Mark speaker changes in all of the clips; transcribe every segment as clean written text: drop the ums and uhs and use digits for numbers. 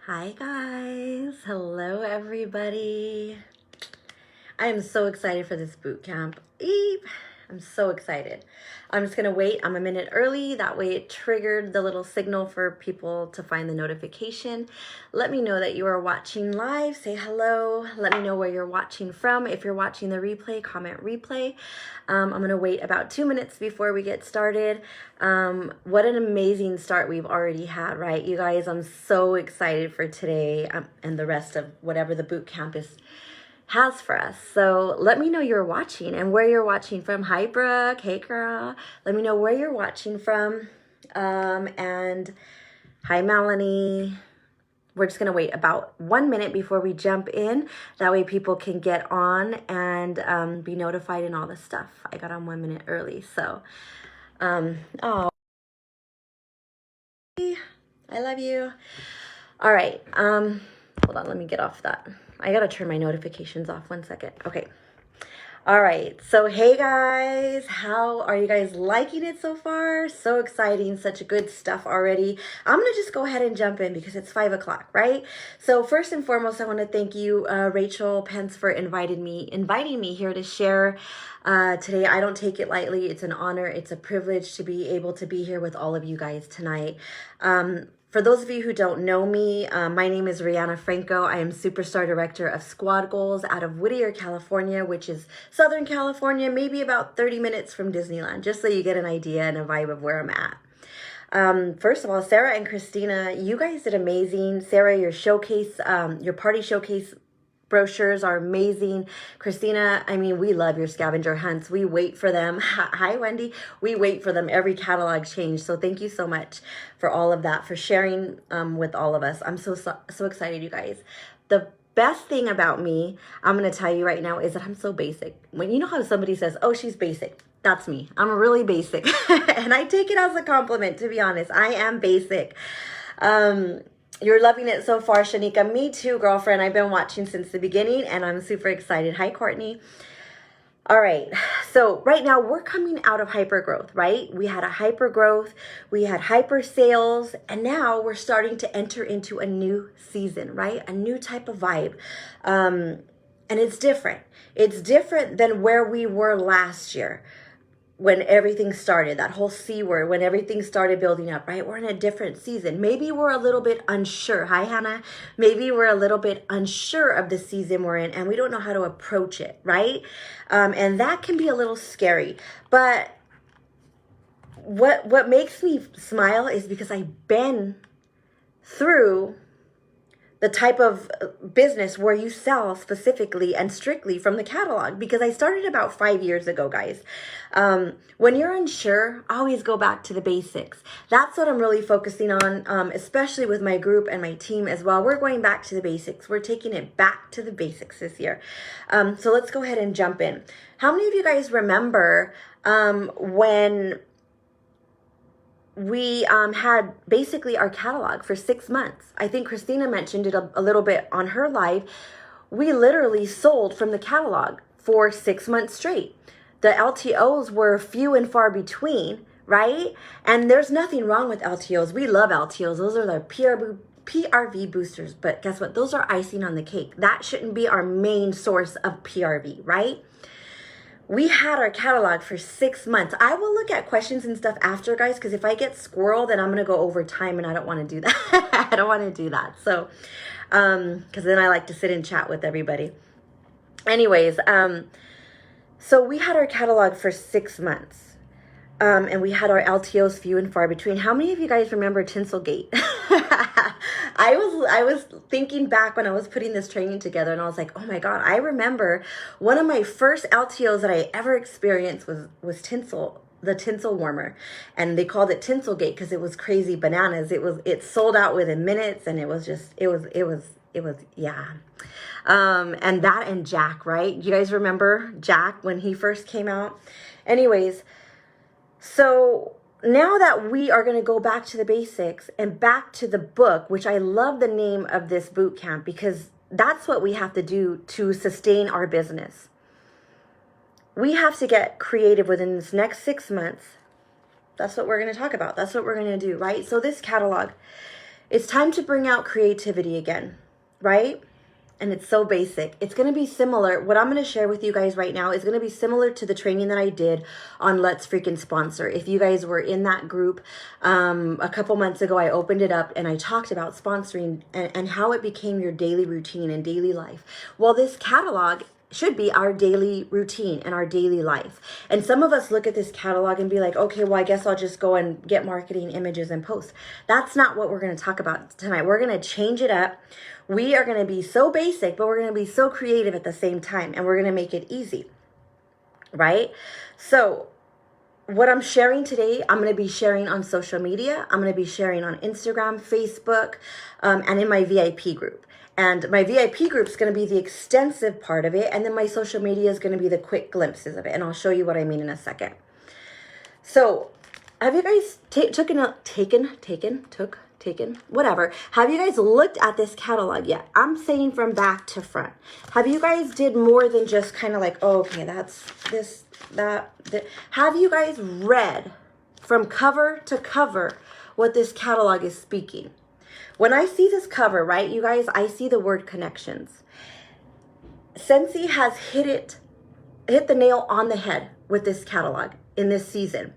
Speaker 1: Hi guys, hello everybody. I am so excited for this boot camp. I'm so excited. I'm just gonna wait. I'm a minute early. That way it triggered the little signal for people to find the notification. Let me know that you are watching live. Say hello. Let me know where you're watching from. If you're watching the replay, comment replay. I'm gonna wait about 2 minutes before we get started. What an amazing start we've already had, right? You guys, I'm so excited for today and the rest of whatever the boot camp has for us. So let me know you're watching and where you're watching from. Hi Brooke, hey girl. Let me know where you're watching from. And hi Melanie. We're just gonna wait about 1 minute before we jump in. That way people can get on and be notified and all this stuff. I got on 1 minute early, so oh, I love you. All right, hold on, let me get off that. I gotta turn my notifications off 1 second. Okay. All right. So, hey guys, how are you guys liking it so far? So exciting, such good stuff already. I'm gonna just go ahead and jump in because it's 5 o'clock, right? So first and foremost, I want to thank you, Rachel Pence, for inviting me here to share today. I don't take it lightly. It's an honor. It's a privilege to be able to be here with all of you guys tonight. For those of you who don't know me, my name is Rihanna Franco. I am Superstar Director of Squad Goals out of Whittier, California, which is Southern California, maybe about 30 minutes from Disneyland, just so you get an idea and a vibe of where I'm at. First of all, Sarah and Christina, you guys did amazing. Sarah, your showcase, your party showcase brochures are amazing. Christina, I mean, we love your scavenger hunts. We wait for them. Hi, Wendy. We wait for them every catalog change. So thank you so much for all of that, for sharing with all of us. I'm so excited, you guys. The best thing about me, I'm going to tell you right now, is that I'm so basic. When you know how somebody says, oh, she's basic. That's me. I'm really basic. And I take it as a compliment, to be honest. I am basic. You're loving it so far, Shanika. Me too, girlfriend. I've been watching since the beginning, and I'm super excited. Hi, Courtney. All right. So right now we're coming out of hyper growth, right? We had a hyper growth, we had hyper sales, and now we're starting to enter into a new season, right? A new type of vibe. And it's different. It's different than where we were last year, when everything started, that whole C word, when everything started building up, right? We're in a different season. Maybe we're a little bit unsure. Hi, Hannah. Maybe we're a little bit unsure of the season we're in and we don't know how to approach it, right? And that can be a little scary. But what makes me smile is because I've been through the type of business where you sell specifically and strictly from the catalog, because I started about 5 years ago, guys. When you're unsure, always go back to the basics. That's what I'm really focusing on, especially with my group and my team as well. We're going back to the basics. We're taking it back to the basics this year. So let's go ahead and jump in. How many of you guys remember when we had basically our catalog for 6 months? I think Christina mentioned it a little bit on her live. We literally sold from the catalog for 6 months straight. The LTOs were few and far between, right? And there's nothing wrong with LTOs. We love LTOs. Those are the PRV boosters. But guess what? Those are icing on the cake. That shouldn't be our main source of PRV, right? We had our catalog for 6 months. I will look at questions and stuff after, guys, because if I get squirreled, then I'm going to go over time, and I don't want to do that. I don't want to do that. So, because then I like to sit and chat with everybody. Anyways, so we had our catalog for 6 months. And we had our LTOs few and far between. How many of you guys remember Tinselgate? I was thinking back when I was putting this training together, and I was like, oh my God, I remember one of my first LTOs that I ever experienced was Tinsel, the tinsel warmer. And they called it Tinselgate because it was crazy bananas. It sold out within minutes, and it was yeah. And that and Jack, right? You guys remember Jack when he first came out? Anyways, so now that we are going to go back to the basics and back to the book, which I love the name of this boot camp, because that's what we have to do to sustain our business. We have to get creative within this next 6 months. That's what we're going to talk about. That's what we're going to do, right? So this catalog, It's time to bring out creativity again, right? And it's so basic. It's going to be similar. What I'm going to share with you guys right now is going to be similar to the training that I did on Let's Freaking Sponsor. If you guys were in that group a couple months ago, I opened it up and I talked about sponsoring and how it became your daily routine and daily life. Well, this catalog should be our daily routine and our daily life. And some of us look at this catalog and be like, okay, well, I guess I'll just go and get marketing images and post. That's not what we're going to talk about tonight. We're going to change it up. We are going to be so basic, but we're going to be so creative at the same time. And we're going to make it easy, right? So what I'm sharing today, I'm going to be sharing on social media. I'm going to be sharing on Instagram, Facebook, and in my VIP group. And my VIP group is going to be the extensive part of it. And then my social media is going to be the quick glimpses of it. And I'll show you what I mean in a second. So have you guys whatever. Have you guys looked at this catalog yet? I'm saying from back to front. Have you guys did more than just kind of like, oh, okay, that's this, that. Have you guys read from cover to cover what this catalog is speaking? When I see this cover, right, you guys, I see the word connections. Scentsy has hit the nail on the head with this catalog in this season.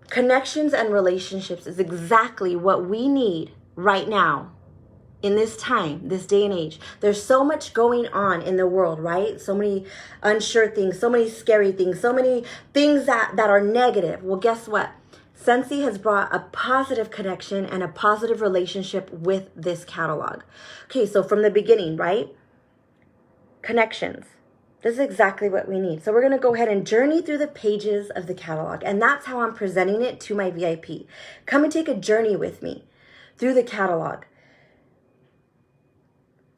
Speaker 1: Connections and relationships is exactly what we need right now in this time, this day and age. There's so much going on in the world, right? So many unsure things, so many scary things, so many things that are negative. Well, guess what? Scentsy has brought a positive connection and a positive relationship with this catalog. Okay, so from the beginning, right? Connections. This is exactly what we need. So we're going to go ahead and journey through the pages of the catalog. And that's how I'm presenting it to my VIP. Come and take a journey with me through the catalog.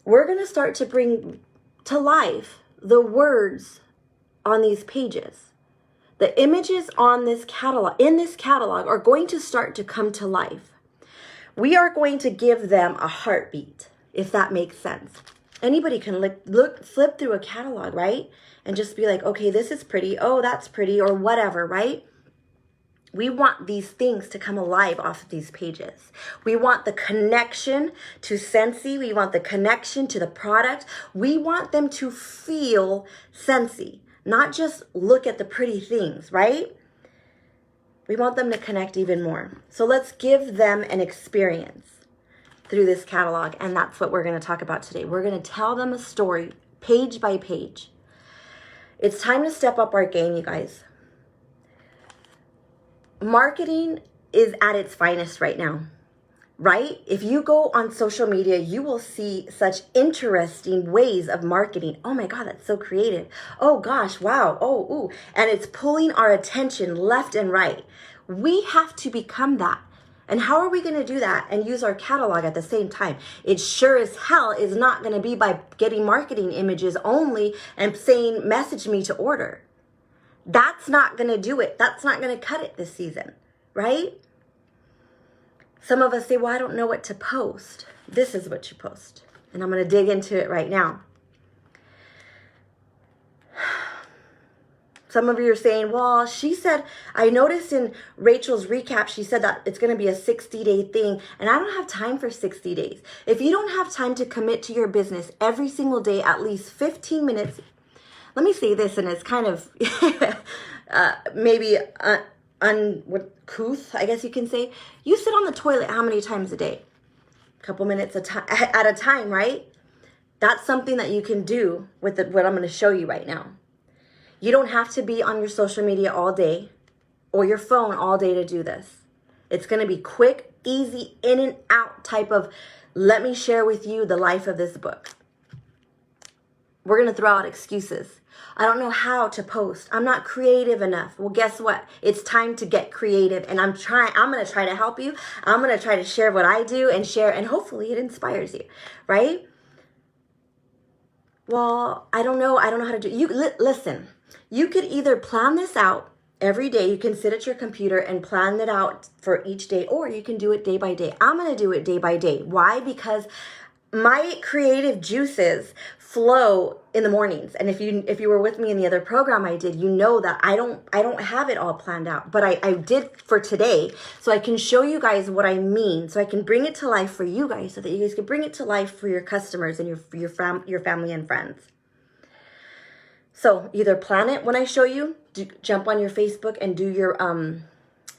Speaker 1: We're going to start to bring to life the words on these pages. The images on this catalog, in this catalog, are going to start to come to life. We are going to give them a heartbeat, if that makes sense. Anybody can flip through a catalog, right? And just be like, okay, this is pretty. Oh, that's pretty, or whatever, right? We want these things to come alive off of these pages. We want the connection to Scentsy. We want the connection to the product. We want them to feel Scentsy. Not just look at the pretty things, right? We want them to connect even more. So let's give them an experience through this catalog. And that's what we're going to talk about today. We're going to tell them a story page by page. It's time to step up our game, you guys. Marketing is at its finest right now. Right? If you go on social media, you will see such interesting ways of marketing. Oh my God, that's so creative. Oh gosh, wow. Oh, ooh. And it's pulling our attention left and right. We have to become that. And how are we going to do that and use our catalog at the same time? It sure as hell is not going to be by getting marketing images only and saying, message me to order. That's not going to do it. That's not going to cut it this season, right? Some of us say, well, I don't know what to post. This is what you post. And I'm going to dig into it right now. Some of you are saying, well, she said, I noticed in Rachel's recap, she said that it's going to be a 60-day thing. And I don't have time for 60 days. If you don't have time to commit to your business every single day, at least 15 minutes. Let me say this, and it's kind of maybe uncouth, I guess you can say. You sit on the toilet how many times a day? A couple minutes at a time, right? That's something that you can do with what I'm going to show you right now. You don't have to be on your social media all day or your phone all day to do this. It's going to be quick, easy, in and out type of, let me share with you the life of this book. We're going to throw out excuses. I don't know how to post. I'm not creative enough. Well, guess what? It's time to get creative, and I'm going to try to help you. I'm going to try to share what I do and share, and hopefully it inspires you, right? Well, I don't know how to do. Listen, you could either plan this out every day. You can sit at your computer and plan it out for each day, or you can do it day by day. I'm going to do it day by day. Why? Because my creative juices flow in the mornings. And if you were with me in the other program I did, you know that I don't have it all planned out, but I did for today, so I can show you guys what I mean, so I can bring it to life for you guys, so that you guys can bring it to life for your customers and your family and friends. So either plan it when I show you, jump on your Facebook and do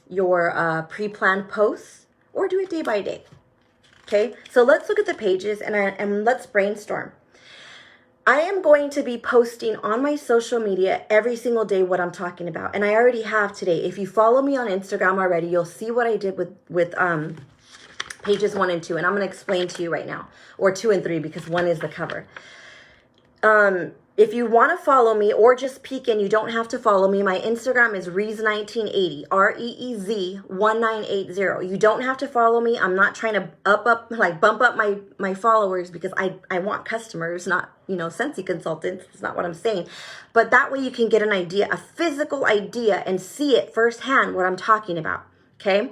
Speaker 1: your pre-planned posts, or do it day by day. Okay, so let's look at the pages and let's brainstorm. I am going to be posting on my social media every single day what I'm talking about. And I already have today. If you follow me on Instagram already, you'll see what I did with pages 1 and 2. And I'm going to explain to you right now. Or 2 and 3, because 1 is the cover. If you want to follow me or just peek in, you don't have to follow me. My Instagram is Reez1980, REEZ1980. You don't have to follow me. I'm not trying to bump up my followers, because I want customers, not, Scentsy consultants. That's not what I'm saying. But that way you can get an idea, a physical idea, and see it firsthand what I'm talking about. Okay.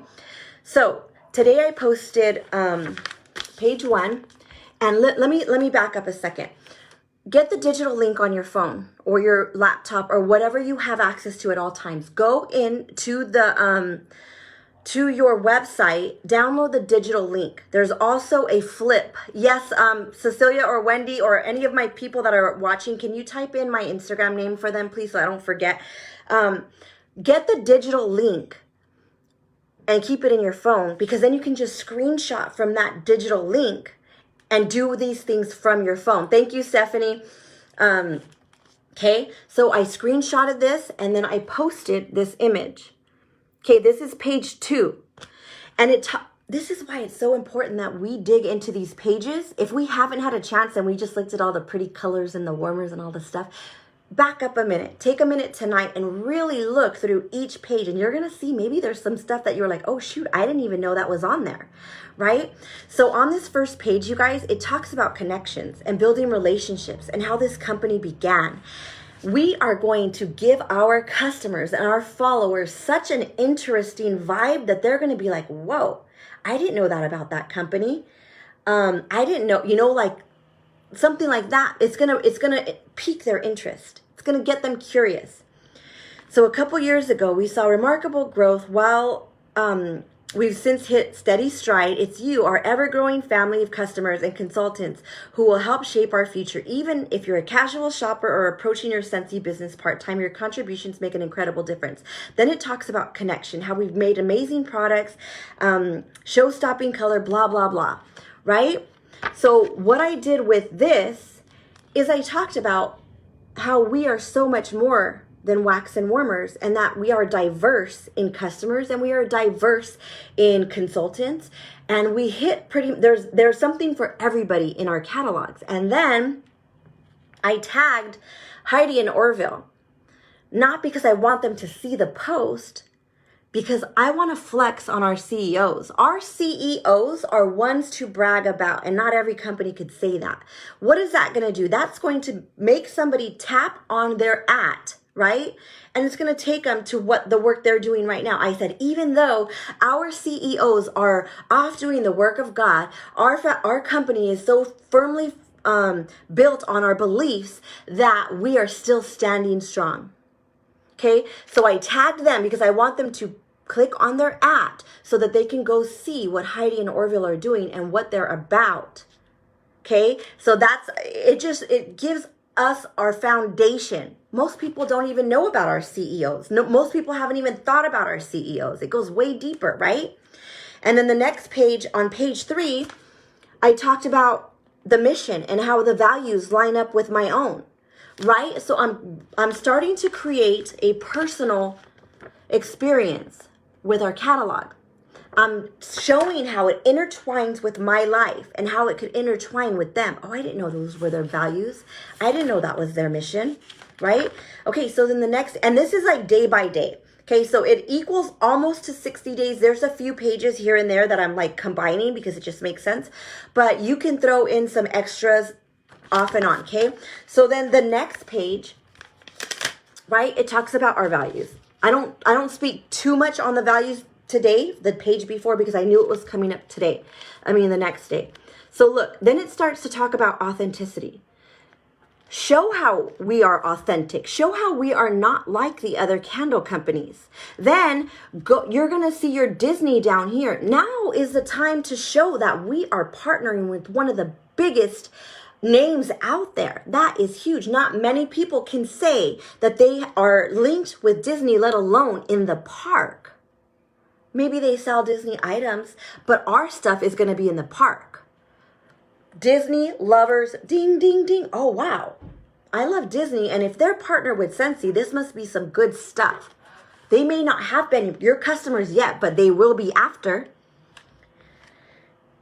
Speaker 1: So today I posted page 1, and let me back up a second. Get the digital link on your phone or your laptop or whatever you have access to at all times. Go into the to your website, download the digital link. There's also a flip. Yes, Cecilia or Wendy or any of my people that are watching, can you type in my Instagram name for them, please, so I don't forget? Get the digital link and keep it in your phone, because then you can just screenshot from that digital link and do these things from your phone. Thank you, Stephanie. Okay, so I screenshotted this and then I posted this image. Okay, this is page 2. And this is why it's so important that we dig into these pages. If we haven't had a chance and we just looked at all the pretty colors and the warmers and all the stuff, back up a minute. Take a minute tonight and really look through each page, and you're going to see maybe there's some stuff that you're like, oh shoot, I didn't even know that was on there, right? So on this first page, you guys, it talks about connections and building relationships and how this company began. We are going to give our customers and our followers such an interesting vibe that they're going to be like, whoa, I didn't know that about that company. I didn't know, like something like that. It's going to pique their interest. It's going to get them curious. So a couple years ago, we saw remarkable growth while we've since hit steady stride. It's you, our ever-growing family of customers and consultants, who will help shape our future. Even if you're a casual shopper or approaching your Scentsy business part-time, your contributions make an incredible difference. Then it talks about connection, how we've made amazing products, show-stopping color, blah, blah, blah, right? So what I did with this is I talked about how we are so much more than wax and warmers, and that we are diverse in customers and we are diverse in consultants, and we hit there's something for everybody in our catalogs. And then I tagged Heidi and Orville, not because I want them to see the post, because I want to flex on our CEOs. Our CEOs are ones to brag about, and not every company could say that. What is that going to do? That's going to make somebody tap on their right? And it's going to take them to what the work they're doing right now. I said, even though our CEOs are off doing the work of God, our company is so firmly built on our beliefs that we are still standing strong. Okay, so I tagged them because I want them to click on their so that they can go see what Heidi and Orville are doing and what they're about. Okay, so it gives us our foundation. Most people don't even know about our CEOs. No, most people haven't even thought about our CEOs. It goes way deeper, right? And then the next page, on page 3, I talked about the mission and how the values line up with my own, right? So I'm starting to create a personal experience with our catalog. I'm showing how it intertwines with my life and how it could intertwine with them. Oh, I didn't know those were their values. I didn't know that was their mission, right? Okay, so then the next, and this is like day by day. Okay, so it equals almost to 60 days. There's a few pages here and there that I'm like combining because it just makes sense. But you can throw in some extras off and on, okay? So then the next page, right, it talks about our values. I don't speak too much on the values today, the page before, because I knew it was coming up today. The next day. So look, then it starts to talk about authenticity. Show how we are authentic. Show how we are not like the other candle companies. Then you're going to see your Disney down here. Now is the time to show that we are partnering with one of the biggest names out there. That is huge. Not many people can say that they are linked with Disney, let alone in the park. Maybe they sell Disney items, but our stuff is going to be in the park. Disney lovers, ding, ding, ding. Oh, wow. I love Disney. And if they're partnered with Scentsy, this must be some good stuff. They may not have been your customers yet, but they will be after.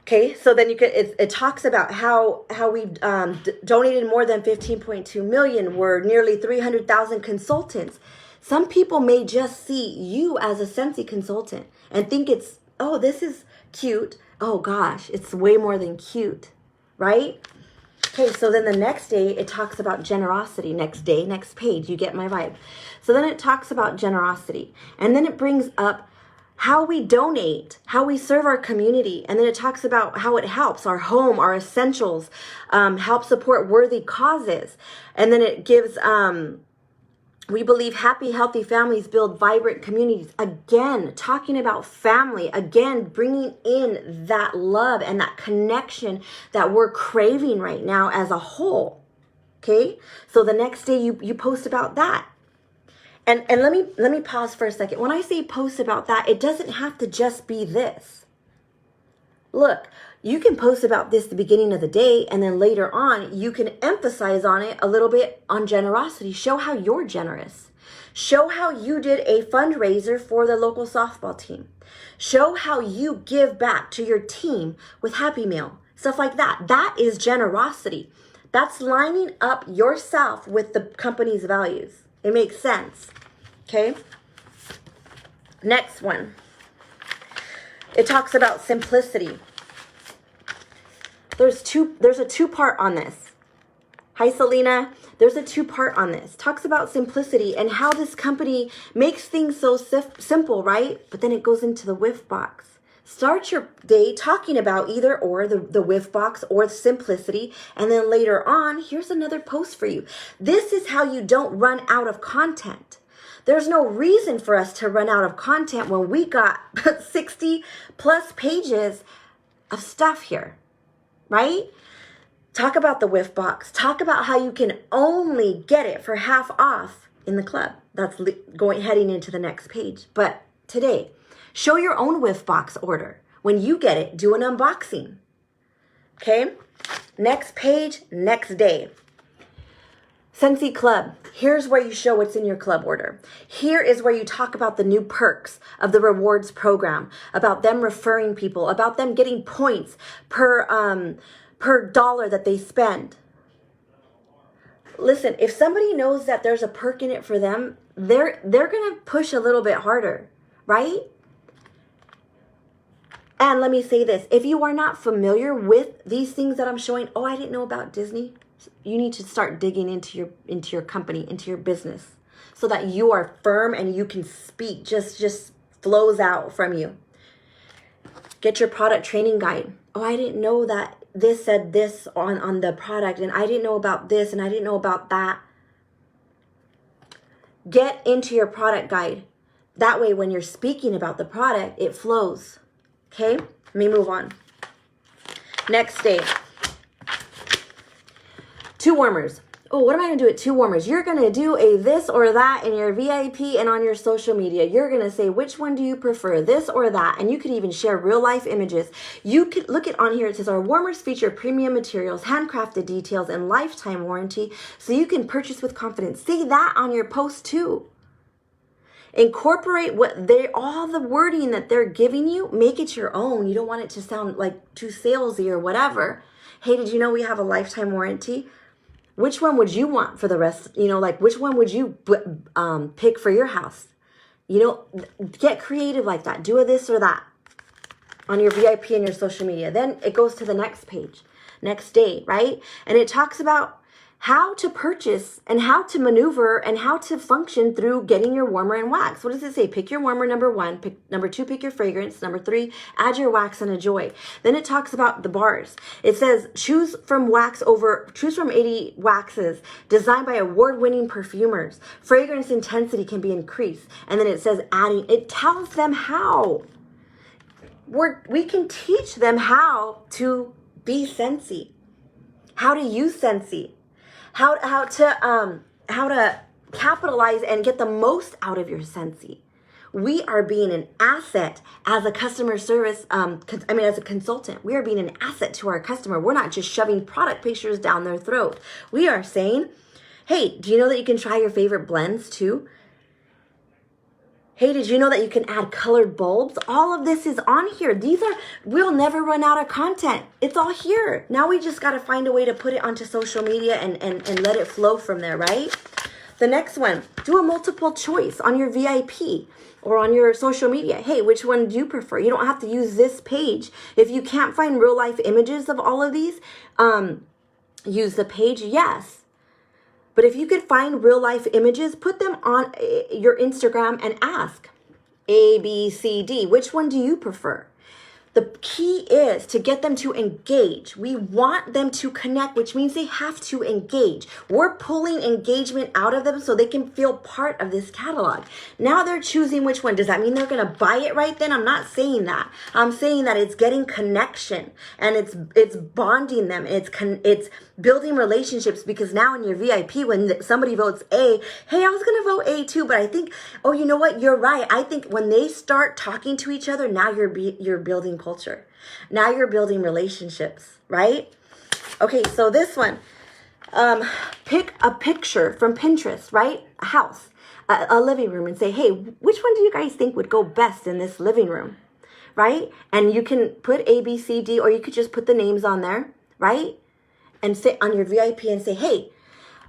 Speaker 1: Okay, so then it talks about how we've donated more than 15.2 million. We're nearly 300,000 consultants. Some people may just see you as a Scentsy consultant and think it's, oh, this is cute. Oh gosh, it's way more than cute. Right? Okay, so then the next day it talks about generosity. Next day, next page, you get my vibe. So then it talks about generosity. And then it brings up how we donate, how we serve our community. And then it talks about how it helps our home, our essentials, help support worthy causes. And then it gives... we believe happy, healthy families build vibrant communities. Again, talking about family. Again, bringing in that love and that connection that we're craving right now as a whole. Okay? So the next day you post about that. And let me pause for a second. When I say post about that, it doesn't have to just be this. Look, you can post about this at the beginning of the day, and then later on, you can emphasize on it a little bit on generosity. Show how you're generous. Show how you did a fundraiser for the local softball team. Show how you give back to your team with Happy Meal, stuff like that. That is generosity. That's lining up yourself with the company's values. It makes sense. Okay? Next one. It talks about simplicity. There's a two-part on this. Hi, Selena. There's a two-part on this. Talks about simplicity and how this company makes things so simple, right? But then it goes into the whiff box. Start your day talking about either or, the whiff box or simplicity. And then later on, here's another post for you. This is how you don't run out of content. There's no reason for us to run out of content when we got 60 plus pages of stuff here. Right? Talk about the whiff box. Talk about how you can only get it for half off in the club. That's heading into the next page. But today, show your own whiff box order. When you get it, do an unboxing. Okay? Next page, next day. Scentsy Club. Here's where you show what's in your club order. Here is where you talk about the new perks of the rewards program, about them referring people, about them getting points per dollar that they spend. Listen, if somebody knows that there's a perk in it for them, they're going to push a little bit harder, right? And let me say this, if you are not familiar with these things that I'm showing, oh, I didn't know about Disney. You need to start digging into your company, into your business, so that you are firm and you can speak, just flows out from you. Get your product training guide. Oh, I didn't know that this said this on the product, and I didn't know about this, and I didn't know about that. Get into your product guide. That way, when you're speaking about the product, it flows. Okay? Let me move on. Next day. 2 warmers. Oh, what am I going to do at 2 warmers? You're going to do a this or that in your VIP and on your social media. You're going to say, which one do you prefer, this or that? And you could even share real life images. You could look at on here. It says our warmers feature premium materials, handcrafted details, and lifetime warranty, so you can purchase with confidence. Say that on your post too. Incorporate all the wording that they're giving you. Make it your own. You don't want it to sound like too salesy or whatever. Hey, did you know we have a lifetime warranty? Which one would you want for the rest? Which one would you pick for your house? Get creative like that. Do a this or that on your VIP and your social media. Then it goes to the next page, next day, right? And it talks about how to purchase and how to maneuver and how to function through getting your warmer and wax. What does it say? Pick your warmer, number 1. Number 2, pick your fragrance. Number 3, add your wax and enjoy. Then it talks about the bars. It says, choose from 80 waxes designed by award-winning perfumers. Fragrance intensity can be increased. And then it says adding. It tells them how. We can teach them how to be Scentsy, how to use Scentsy, how to capitalize and get the most out of your Scentsy. We are being an asset as a customer service, as a consultant. We are being an asset to our customer. We're not just shoving product pictures down their throat. We are saying, hey, do you know that you can try your favorite blends too? Hey, did you know that you can add colored bulbs? All of this is on here. We'll never run out of content. It's all here. Now we just got to find a way to put it onto social media and let it flow from there, right? The next one, do a multiple choice on your VIP or on your social media. Hey, which one do you prefer? You don't have to use this page. If you can't find real life images of all of these, use the page, yes. But if you could find real life images, put them on your Instagram and ask A, B, C, D. Which one do you prefer? The key is to get them to engage. We want them to connect, which means they have to engage. We're pulling engagement out of them so they can feel part of this catalog. Now they're choosing which one. Does that mean they're going to buy it right then? I'm not saying that. I'm saying that it's getting connection and it's bonding them. It's building relationships, because now in your VIP, when somebody votes A, hey, I was going to vote A too, but I think, oh, you know what? You're right. I think when they start talking to each other, now you're building culture. Now you're building relationships, right? Okay, so this one, pick a picture from Pinterest, right? A house, a living room, and say, hey, which one do you guys think would go best in this living room, right? And you can put A, B, C, D, or you could just put the names on there, right? And sit on your VIP and say, hey,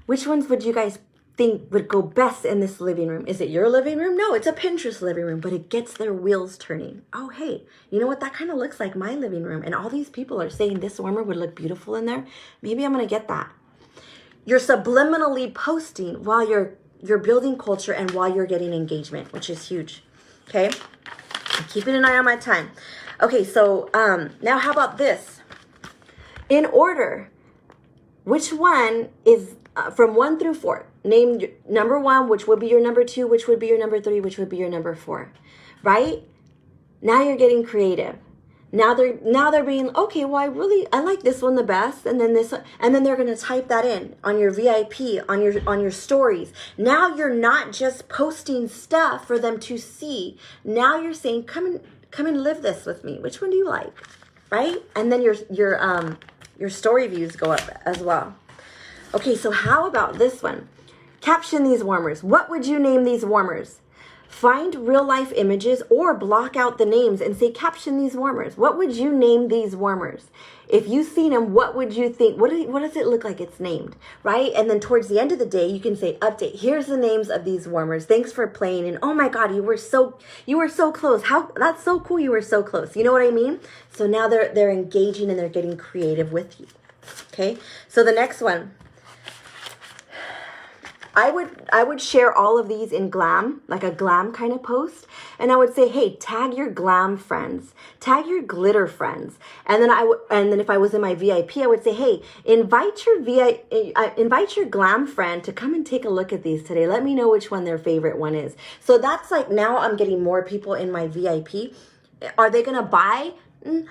Speaker 1: which ones would you guys think would go best in this living room? Is it your living room? No, it's a Pinterest living room, but it gets their wheels turning. Oh, hey, you know what? That kind of looks like my living room. And all these people are saying this warmer would look beautiful in there. Maybe I'm going to get that. You're subliminally posting while you're building culture and while you're getting engagement, which is huge. Okay. I'm keeping an eye on my time. Okay. So, now how about this? In order, which one is from 1 through 4? Name number 1, which would be your number 2, which would be your number 3, which would be your number 4, right? Now you're getting creative. Now they're being, okay, well, I like this one the best, and then this one, and then they're going to type that in on your VIP, on your stories. Now you're not just posting stuff for them to see. Now you're saying, come and live this with me. Which one do you like, right? And then your story views go up as well. Okay, so how about this one? Caption these warmers. What would you name these warmers? Find real life images or block out the names and say, caption these warmers. What would you name these warmers? If you've seen them, what would you think? What does it look like it's named, right? And then towards the end of the day, you can say, update. Here's the names of these warmers. Thanks for playing. And oh my God, you were so close. That's so cool. You were so close. You know what I mean? So now they're engaging and they're getting creative with you. Okay. So the next one, I would share all of these in glam, like a glam kind of post. And I would say, hey, tag your glam friends, tag your glitter friends. And then if I was in my VIP, I would say, hey, invite your glam friend to come and take a look at these today. Let me know which one their favorite one is. So that's like, now I'm getting more people in my VIP. Are they going to buy?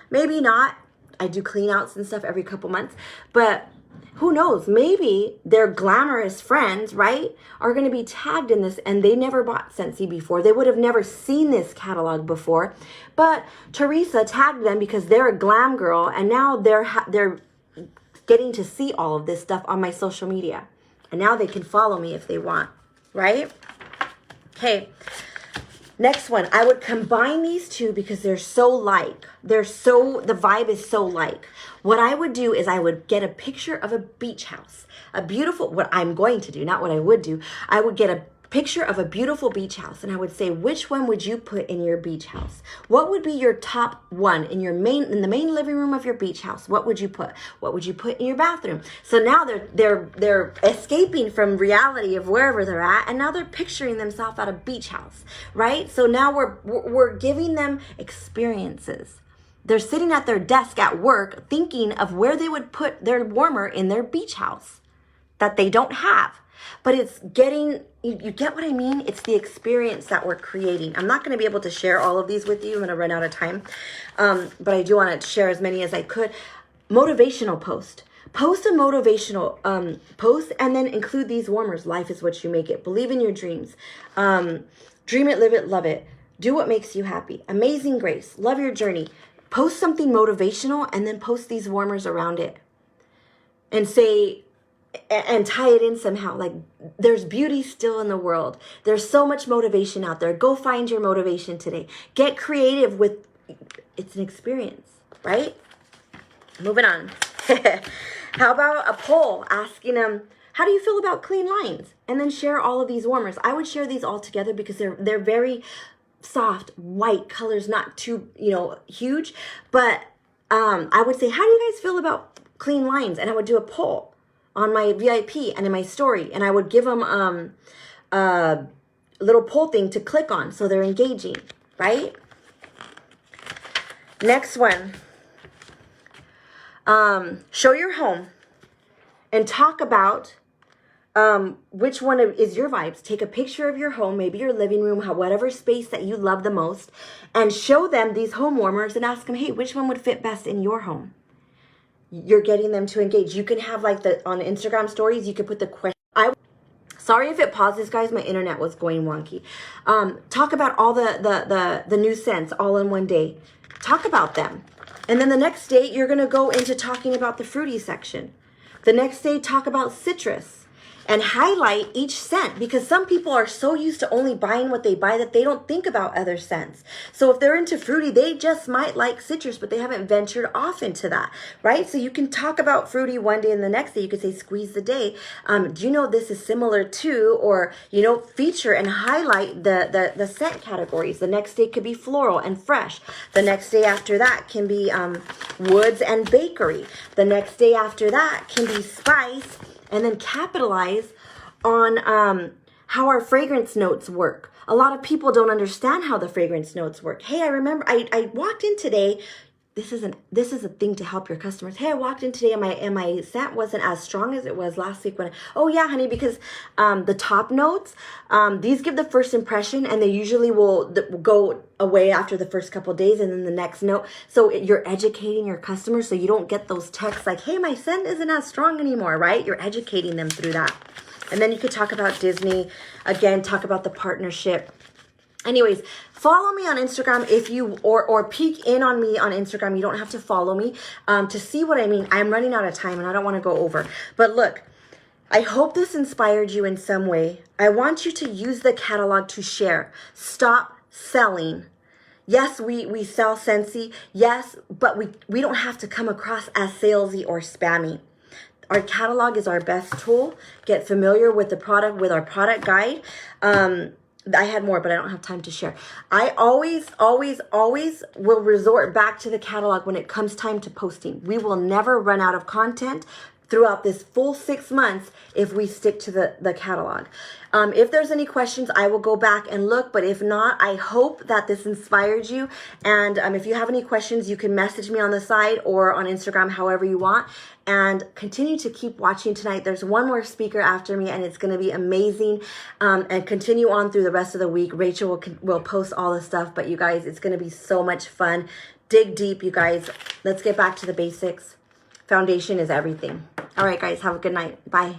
Speaker 1: Maybe not. I do clean outs and stuff every couple months, but who knows? Maybe their glamorous friends, right, are going to be tagged in this, and they never bought Scentsy before. They would have never seen this catalog before. But Teresa tagged them because they're a glam girl, and now they're getting to see all of this stuff on my social media. And now they can follow me if they want, right? Okay. Next one, I would combine these two because they're so like. The vibe is so like. What I would do is I would get a picture of a beach house. What I'm going to do, not what I would do. I would get picture of a beautiful beach house, and I would say, which one would you put in your beach house? What would be your top one in the main living room of your beach house? What would you put? What would you put in your bathroom? So now they're escaping from reality of wherever they're at, and now they're picturing themselves at a beach house, right? So now we're giving them experiences. They're sitting at their desk at work thinking of where they would put their warmer in their beach house that they don't have. But it's getting, you get what I mean? It's the experience that we're creating. I'm not going to be able to share all of these with you. I'm going to run out of time. But I do want to share as many as I could. Motivational post. Post a motivational post and then include these warmers. Life is what you make it. Believe in your dreams. Dream it, live it, love it. Do what makes you happy. Amazing grace. Love your journey. Post something motivational and then post these warmers around it. And say, and tie it in somehow, like there's beauty still in the world. There's so much motivation out there. Go find your motivation today. Get creative with, it's an experience, right? Moving on. How about a poll asking them, how do you feel about clean lines? And then share all of these warmers. I would share these all together because they're very soft, white colors, not too, huge. But I would say, how do you guys feel about clean lines? And I would do a poll on my VIP and in my story, and I would give them a little poll thing to click on so they're engaging, right? Next one. Show your home and talk about which one is your vibes. Take a picture of your home, maybe your living room, whatever space that you love the most, and show them these home warmers and ask them, hey, which one would fit best in your home? You're getting them to engage. You can have on Instagram stories, you could put the question. Sorry if it pauses, guys. My internet was going wonky. Talk about all the new scents all in one day. Talk about them. And then the next day, you're going to go into talking about the fruity section. The next day, talk about citrus. And highlight each scent, because some people are so used to only buying what they buy that they don't think about other scents. So if they're into fruity, they just might like citrus, but they haven't ventured off into that, right? So you can talk about fruity one day and the next day you could say squeeze the day. Do you know this is similar to, or, feature and highlight the scent categories. The next day could be floral and fresh. The next day after that can be woods and bakery. The next day after that can be spice. And then capitalize on how our fragrance notes work. A lot of people don't understand how the fragrance notes work. Hey, I remember I walked in today. This is a thing to help your customers. Hey, I walked in today and my scent wasn't as strong as it was last week oh yeah, honey, because the top notes, these give the first impression and they usually will go away after the first couple of days and then the next note. So you're educating your customers so you don't get those texts like, hey, my scent isn't as strong anymore, right? You're educating them through that. And then you could talk about Disney, again, talk about the partnership. Anyways, follow me on Instagram if you, or peek in on me on Instagram. You don't have to follow me to see what I mean. I'm running out of time and I don't want to go over. But look, I hope this inspired you in some way. I want you to use the catalog to share. Stop selling. Yes, we sell Scentsy. Yes, but we don't have to come across as salesy or spammy. Our catalog is our best tool. Get familiar with the product, with our product guide. I had more, but I don't have time to share. I always will resort back to the catalog when it comes time to posting. We will never run out of content throughout this full 6 months if we stick to the catalog. If there's any questions, I will go back and look, but if not, I hope that this inspired you. And if you have any questions, you can message me on the side or on Instagram, however you want. And continue to keep watching tonight. There's one more speaker after me, and it's going to be amazing. And continue on through the rest of the week. Rachel will post all the stuff, but you guys, it's going to be so much fun. Dig deep, you guys. Let's get back to the basics. Foundation is everything. All right, guys, have a good night. Bye.